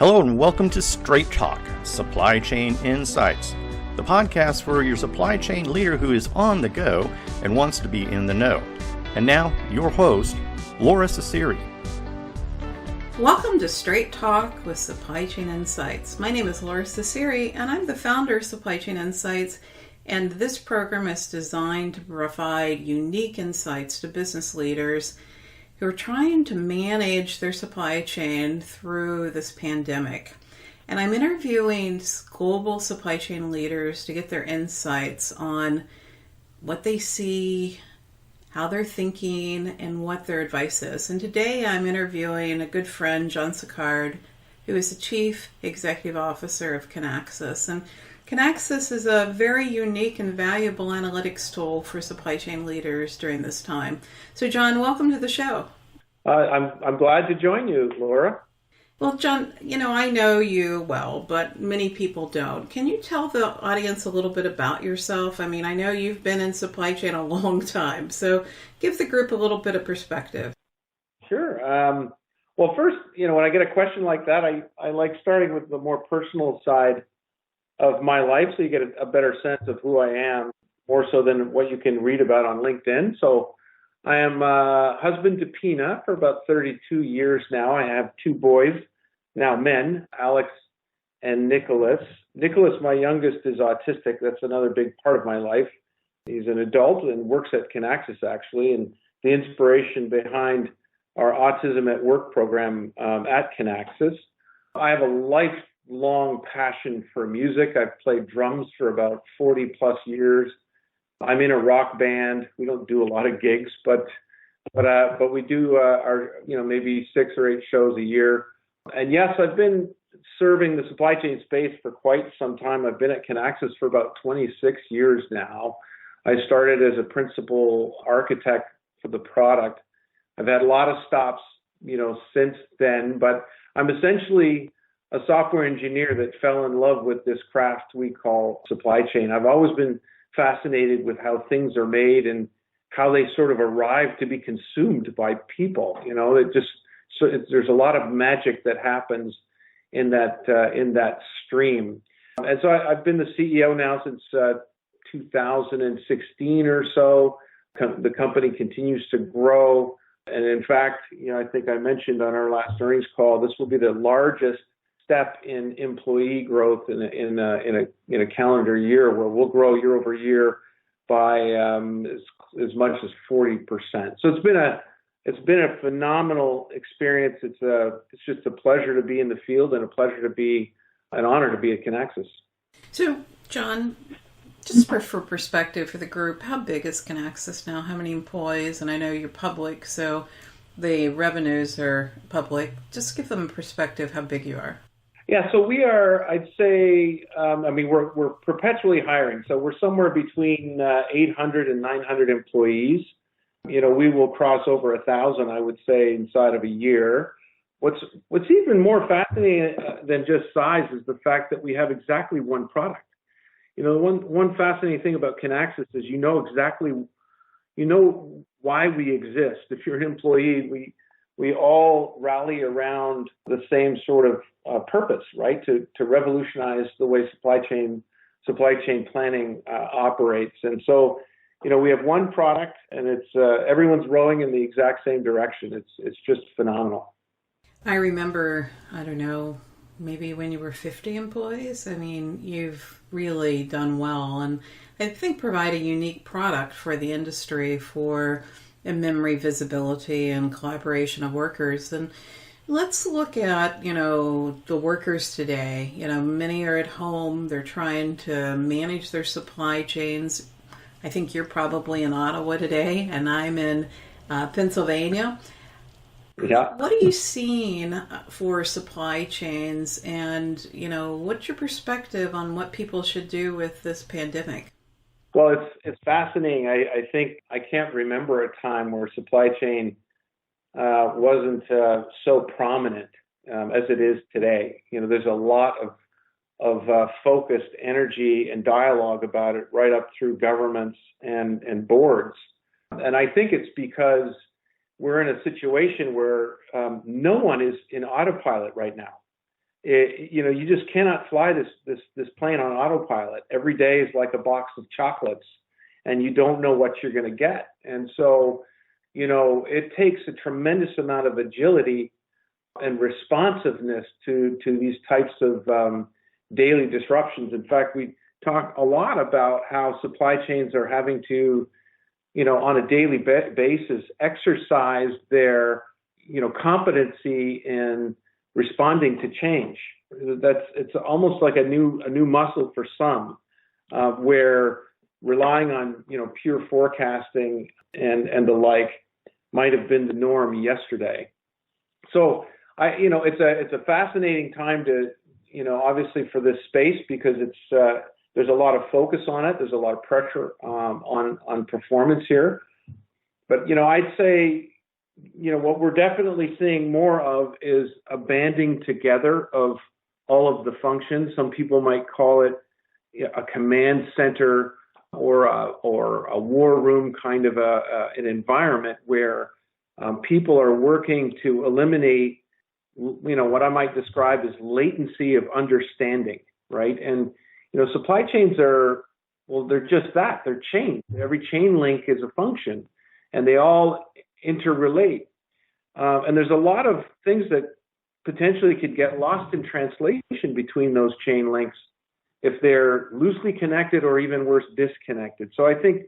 Hello and welcome to Straight Talk, Supply Chain Insights, the podcast for your supply chain leader who is on the go and wants to be in the know. And now, your host, Laura Sicard. Welcome to Straight Talk with Supply Chain Insights. My name is Laura Sicard, and I'm the founder of Supply Chain Insights, and this program is designed to provide unique insights to business leaders who are trying to manage their supply chain through this pandemic. And I'm interviewing global supply chain leaders to get their insights on what they see, how they're thinking, and what their advice is. And today I'm interviewing a good friend, John Sicard, who is the Chief Executive Officer of Kinaxis. And Kinaxis is a very unique and valuable analytics tool for supply chain leaders during this time. So John, welcome to the show. I'm glad to join you, Laura. Well, John, I know you well, but many people don't. Can you tell the audience a little bit about yourself? I mean, I know you've been in supply chain a long time, so give the group a little bit of perspective. Sure. Well, first, when I get a question like that, I like starting with the more personal side of my life so you get a better sense of who I am, more so than what you can read about on LinkedIn. So I am husband to Pina for about 32 years now. I have two boys, now men, Alex and Nicholas. Nicholas, my youngest, is autistic. That's another big part of my life. He's an adult and works at Kinaxis, actually, and the inspiration behind our Autism at Work program at Kinaxis. I have a lifelong passion for music. I've played drums for about 40 plus years. I'm in a rock band. We don't do a lot of gigs, but we do our maybe 6 or 8 shows a year. And yes, I've been serving the supply chain space for quite some time. I've been at Kinaxis for about 26 years now. I started as a principal architect for the product. I've had a lot of stops, since then, but I'm essentially a software engineer that fell in love with this craft we call supply chain. I've always been fascinated with how things are made and how they sort of arrive to be consumed by people. There's a lot of magic that happens in that stream. And so I've been the CEO now since 2016 or so. The company continues to grow. And in fact, I think I mentioned on our last earnings call, this will be the largest step in employee growth in a calendar year, where we'll grow year over year by as much as 40%. So it's been a phenomenal experience. It's just a pleasure to be in the field and an honor to be at Kinaxis. So, John, just for perspective for the group, how big is Kinaxis now? How many employees? And I know you're public, so the revenues are public. Just give them a perspective how big you are. Yeah, so we are, I'd say, we're perpetually hiring. So we're somewhere between 800 and 900 employees. We will cross over 1,000, I would say, inside of a year. What's even more fascinating than just size is the fact that we have exactly one product. One fascinating thing about Kinaxis is exactly why we exist. If you're an employee, we all rally around the same sort of purpose, right? To revolutionize the way supply chain planning operates. And so, we have one product, and it's everyone's rowing in the exact same direction. It's just phenomenal. I remember, I don't know, maybe when you were 50 employees. I mean, you've really done well, and I think provide a unique product for the industry for in-memory visibility and collaboration of workers. And let's look at, the workers today. Many are at home. They're trying to manage their supply chains. I think you're probably in Ottawa today, and I'm in Pennsylvania. Yeah. What are you seeing for supply chains, and, what's your perspective on what people should do with this pandemic? Well, it's fascinating. I think I can't remember a time where supply chain wasn't so prominent as it is today. There's a lot of focused energy and dialogue about it right up through governments and boards. And I think it's because we're in a situation where no one is in autopilot right now. you just cannot fly this plane on autopilot. Every day is like a box of chocolates, and you don't know what you're going to get. And so, it takes a tremendous amount of agility and responsiveness to these types of daily disruptions. In fact, we talk a lot about how supply chains are having to, on a daily basis, exercise their, competency in responding to change. It's almost like a new muscle for some, where relying on, pure forecasting and the like might have been the norm yesterday. So it's a fascinating time to, obviously for this space, because there's a lot of focus on it. There's a lot of pressure on performance here. But, I'd say, what we're definitely seeing more of is a banding together of all of the functions. Some people might call it a command center or a war room kind of an environment where people are working to eliminate, what I might describe as latency of understanding, right? And, supply chains they're just that. They're chains. Every chain link is a function, and they all interrelate. And there's a lot of things that potentially could get lost in translation between those chain links if they're loosely connected or even worse, disconnected. So I think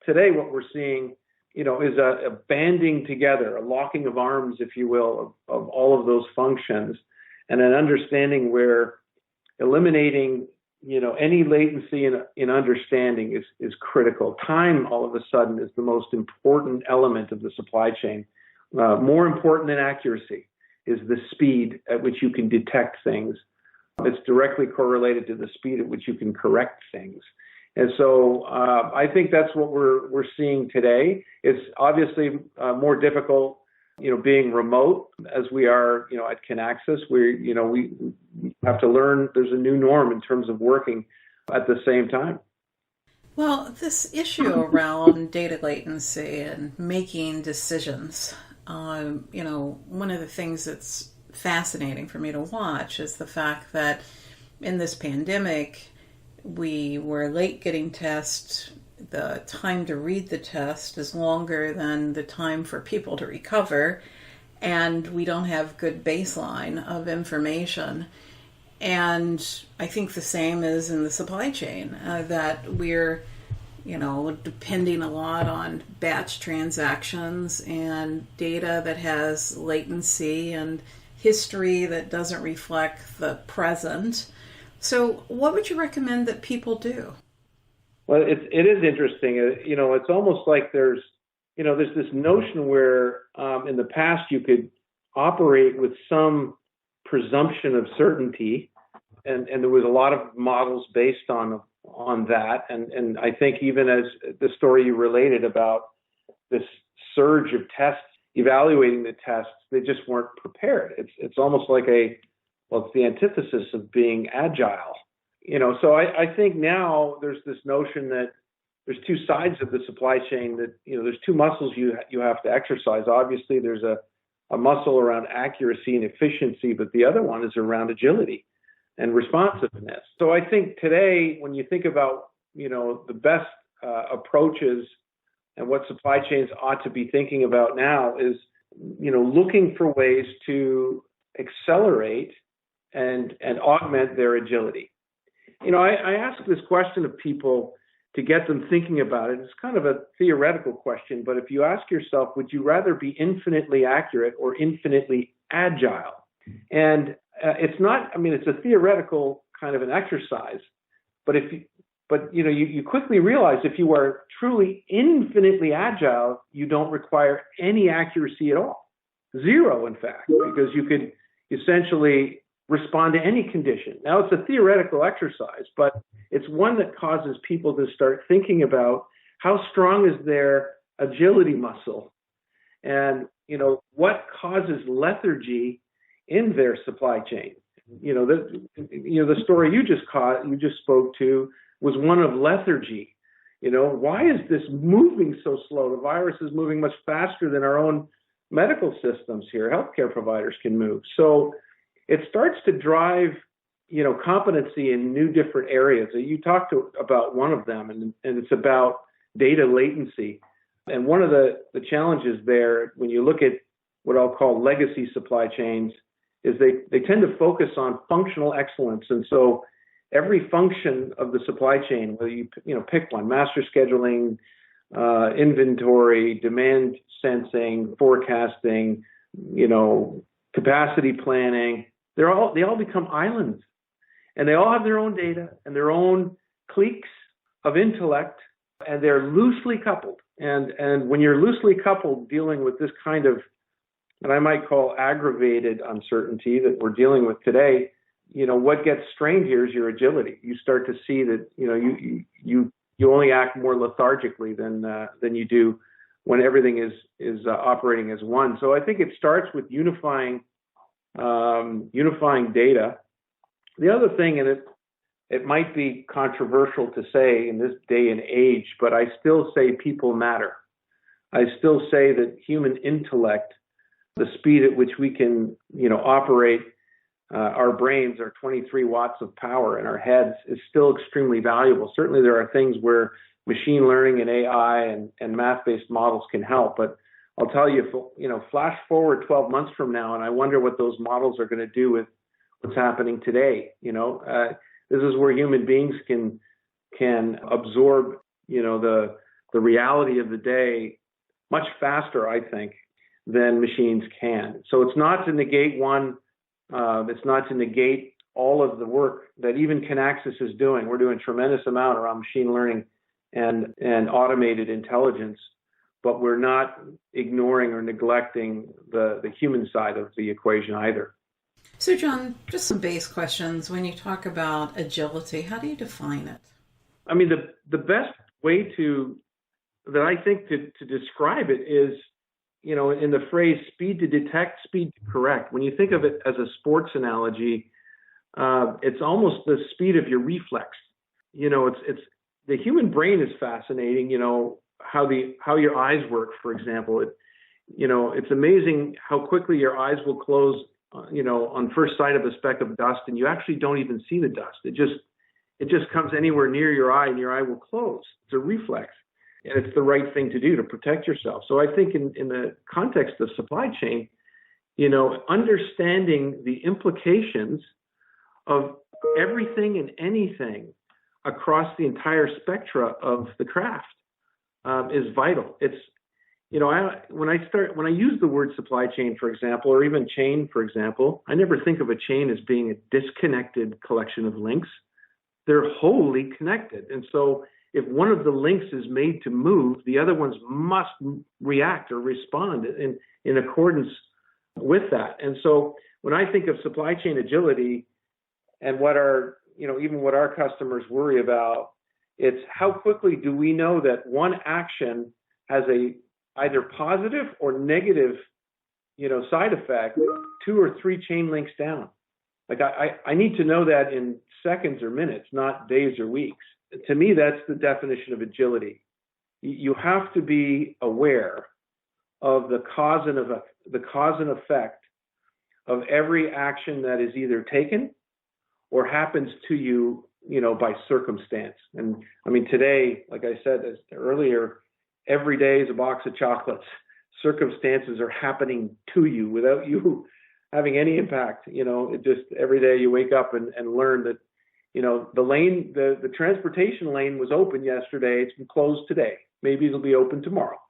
today what we're seeing, is a banding together, a locking of arms, if you will, of all of those functions, and an understanding where eliminating, any latency in understanding is critical. Time, all of a sudden, is the most important element of the supply chain. More important than accuracy is the speed at which you can detect things. It's directly correlated to the speed at which you can correct things. And so I think that's what we're seeing today. It's obviously more difficult, being remote as we are, at Kinaxis. We have to learn there's a new norm in terms of working at the same time. Well, this issue around data latency and making decisions, one of the things that's fascinating for me to watch is the fact that in this pandemic, we were late getting tests. The time to read the test is longer than the time for people to recover, and we don't have good baseline of information. And I think the same is in the supply chain, that we're depending a lot on batch transactions and data that has latency and history that doesn't reflect the present. So what would you recommend that people do? Well, it is interesting. It's almost like there's this notion where in the past you could operate with some presumption of certainty, and there was a lot of models based on that. And I think even as the story you related about this surge of tests, evaluating the tests, they just weren't prepared. It's almost like it's the antithesis of being agile. So I think now there's this notion that there's two sides of the supply chain, that, there's two muscles you have to exercise. Obviously, there's a muscle around accuracy and efficiency, but the other one is around agility and responsiveness. So I think today, when you think about, the best approaches and what supply chains ought to be thinking about now is, looking for ways to accelerate and augment their agility. I ask this question of people to get them thinking about it. It's kind of a theoretical question, but if you ask yourself, would you rather be infinitely accurate or infinitely agile? And it's not, it's a theoretical kind of an exercise, but you quickly realize if you are truly infinitely agile, you don't require any accuracy at all. Zero, in fact, because you could essentially respond to any condition. Now, it's a theoretical exercise, but it's one that causes people to start thinking about how strong is their agility muscle, and what causes lethargy in their supply chain. The story you just spoke to was one of lethargy. Why is this moving so slow? The virus is moving much faster than our own medical systems here. Healthcare providers can move. So it starts to drive, competency in new different areas. You talked about one of them, and it's about data latency. And one of the challenges there, when you look at what I'll call legacy supply chains, is they tend to focus on functional excellence. And so every function of the supply chain, whether you pick one, master scheduling, inventory, demand sensing, forecasting, capacity planning, they all become islands, and they all have their own data and their own cliques of intellect, and they're loosely coupled. And when you're loosely coupled, dealing with this kind of, what I might call aggravated uncertainty that we're dealing with today, what gets strained here is your agility. You start to see that, you only act more lethargically than you do when everything is operating as one. So I think it starts with unifying data. The other thing, and it might be controversial to say in this day and age, but I still say people matter. I still say that human intellect, the speed at which we can, operate our brains, our 23 watts of power in our heads, is still extremely valuable. Certainly there are things where machine learning and AI and math-based models can help, but I'll tell you, flash forward 12 months from now, and I wonder what those models are going to do with what's happening today. This is where human beings can absorb, the reality of the day much faster, I think, than machines can. So it's not to negate one. It's not to negate all of the work that even Kinaxis is doing. We're doing a tremendous amount around machine learning and automated intelligence, but we're not ignoring or neglecting the human side of the equation either. So, John, just some base questions. When you talk about agility, how do you define it? I mean, the best way that I think to describe it is, in the phrase speed to detect, speed to correct. When you think of it as a sports analogy, it's almost the speed of your reflex. It's the human brain is fascinating. How your eyes work, for example. It's amazing how quickly your eyes will close, on first sight of a speck of dust, and you actually don't even see the dust. It just comes anywhere near your eye, and your eye will close. It's a reflex. And it's the right thing to do to protect yourself. So I think in the context of supply chain, understanding the implications of everything and anything across the entire spectra of the craft is vital. It's, when I use the word supply chain, for example, or even chain, for example, I never think of a chain as being a disconnected collection of links. They're wholly connected. And so if one of the links is made to move, the other ones must react or respond in accordance with that. And so when I think of supply chain agility and what even what our customers worry about, it's how quickly do we know that one action has a either positive or negative, side effect 2 or 3 chain links down. Like I need to know that in seconds or minutes, not days or weeks. To me, that's the definition of agility. You have to be aware of the cause and effect of every action that is either taken or happens to you, by circumstance. And I mean, today, like I said earlier, every day is a box of chocolates. Circumstances are happening to you without you having any impact. It just every day you wake up and learn that, the transportation lane was open yesterday. It's been closed today. Maybe it'll be open tomorrow.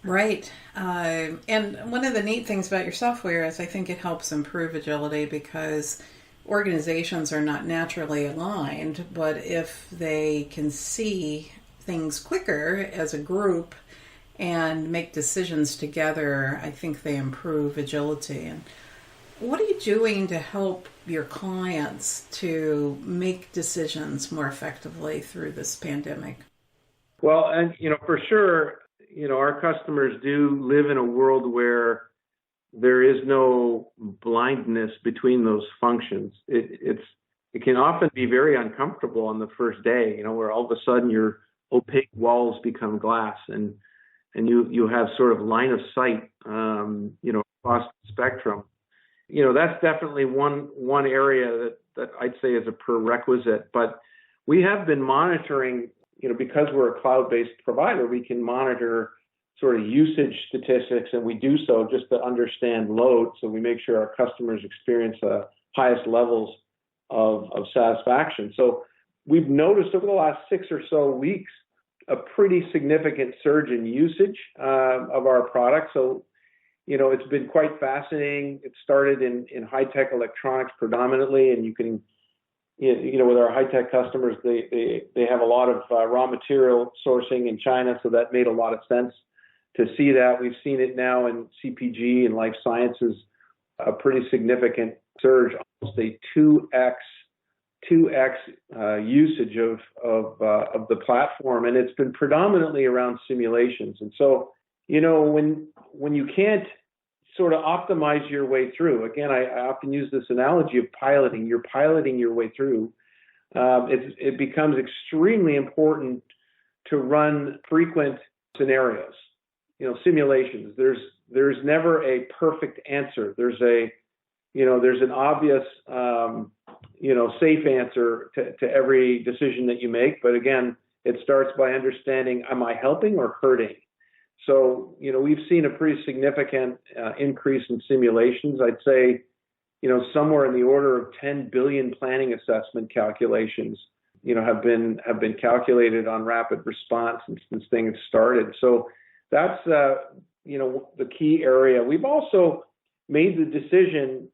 Right. And one of the neat things about your software is I think it helps improve agility because organizations are not naturally aligned, but if they can see things quicker as a group and make decisions together, I think they improve agility. And what are you doing to help your clients to make decisions more effectively through this pandemic? Well, and, for sure, our customers do live in a world where there is no blindness between those functions. It can often be very uncomfortable on the first day, where all of a sudden your opaque walls become glass and you have sort of line of sight, across the spectrum. that's definitely one area that I'd say is a prerequisite. But we have been monitoring, because we're a cloud-based provider, we can monitor sort of usage statistics, and we do so just to understand load. So we make sure our customers experience the highest levels of satisfaction. So we've noticed over the last 6 or so weeks a pretty significant surge in usage of our product. So, it's been quite fascinating. It started in high-tech electronics predominantly, and you can, with our high-tech customers, they have a lot of raw material sourcing in China, so that made a lot of sense to see that. We've seen it now in CPG and life sciences, a pretty significant surge, almost a 2x usage of the platform, and it's been predominantly around simulations. And so, when you can't sort of optimize your way through, again, I often use this analogy of piloting. You're piloting your way through. It becomes extremely important to run frequent scenarios, simulations. There's never a perfect answer. There's an obvious, safe answer to every decision that you make. But again, it starts by understanding, am I helping or hurting? So, we've seen a pretty significant increase in simulations. I'd say, somewhere in the order of 10 billion planning assessment calculations, have been calculated on rapid response since things started. So that's, the key area. We've also made the decision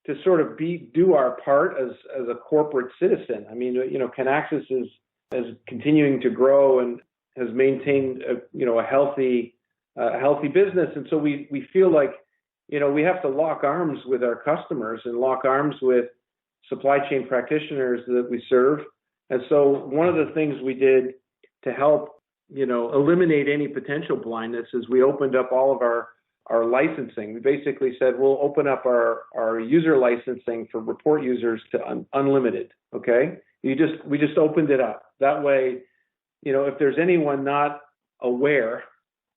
to sort of do our part as a corporate citizen. I mean, Kinaxis is continuing to grow and has maintained a healthy business, and so we feel like we have to lock arms with our customers and lock arms with supply chain practitioners that we serve. And so one of the things we did to help eliminate any potential blindness is we opened up all of our licensing. We basically said we'll open up our user licensing for report users to unlimited. Okay, we just opened it up. That way, if there's anyone not aware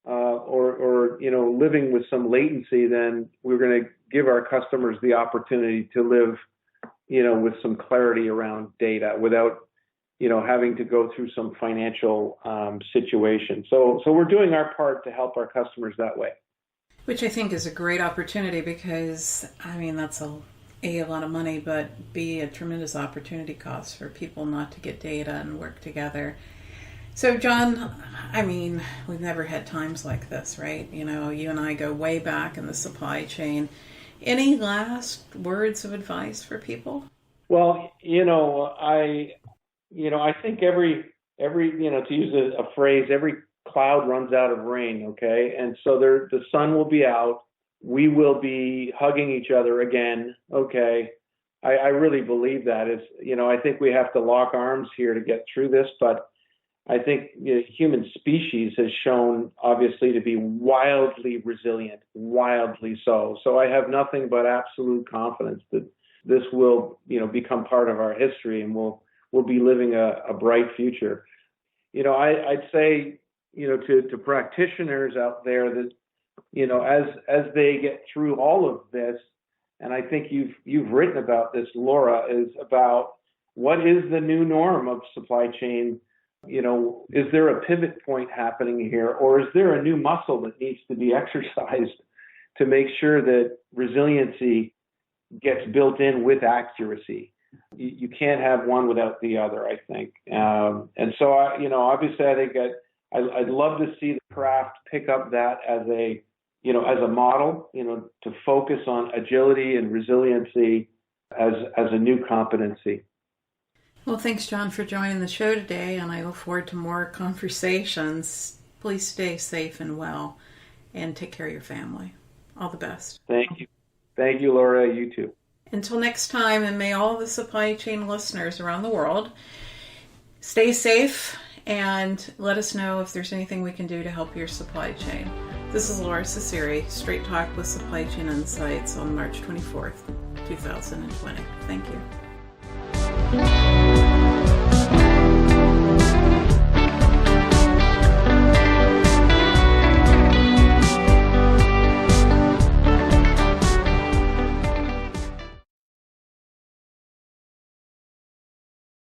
or living with some latency, then we're going to give our customers the opportunity to live with some clarity around data without having to go through some financial situation. So we're doing our part to help our customers that way. Which I think is a great opportunity because, that's a lot of money, but B, a tremendous opportunity cost for people not to get data and work together. So, John, we've never had times like this, right? You and I go way back in the supply chain. Any last words of advice for people? Well, I think every to use a phrase, every cloud runs out of rain, okay? And so the sun will be out. We will be hugging each other again, okay? I really believe that. I think we have to lock arms here to get through this, but I think human species has shown, obviously, to be wildly resilient, wildly so. So I have nothing but absolute confidence that this will, become part of our history, and we'll be living a bright future. I'd say, to practitioners out there that, as they get through all of this, and I think you've written about this, Laura, is about what is the new norm of supply chain. Is there a pivot point happening here, or is there a new muscle that needs to be exercised to make sure that resiliency gets built in with accuracy? You can't have one without the other, I think. And so, obviously, I think I'd love to see the craft pick up that as a model, to focus on agility and resiliency as a new competency. Well, thanks, John, for joining the show today, and I look forward to more conversations. Please stay safe and well, and take care of your family. All the best. Thank you. Thank you, Laura. You too. Until next time, and may all the supply chain listeners around the world stay safe, and let us know if there's anything we can do to help your supply chain. This is Laura Sicard, Straight Talk with Supply Chain Insights on March 24th, 2020. Thank you.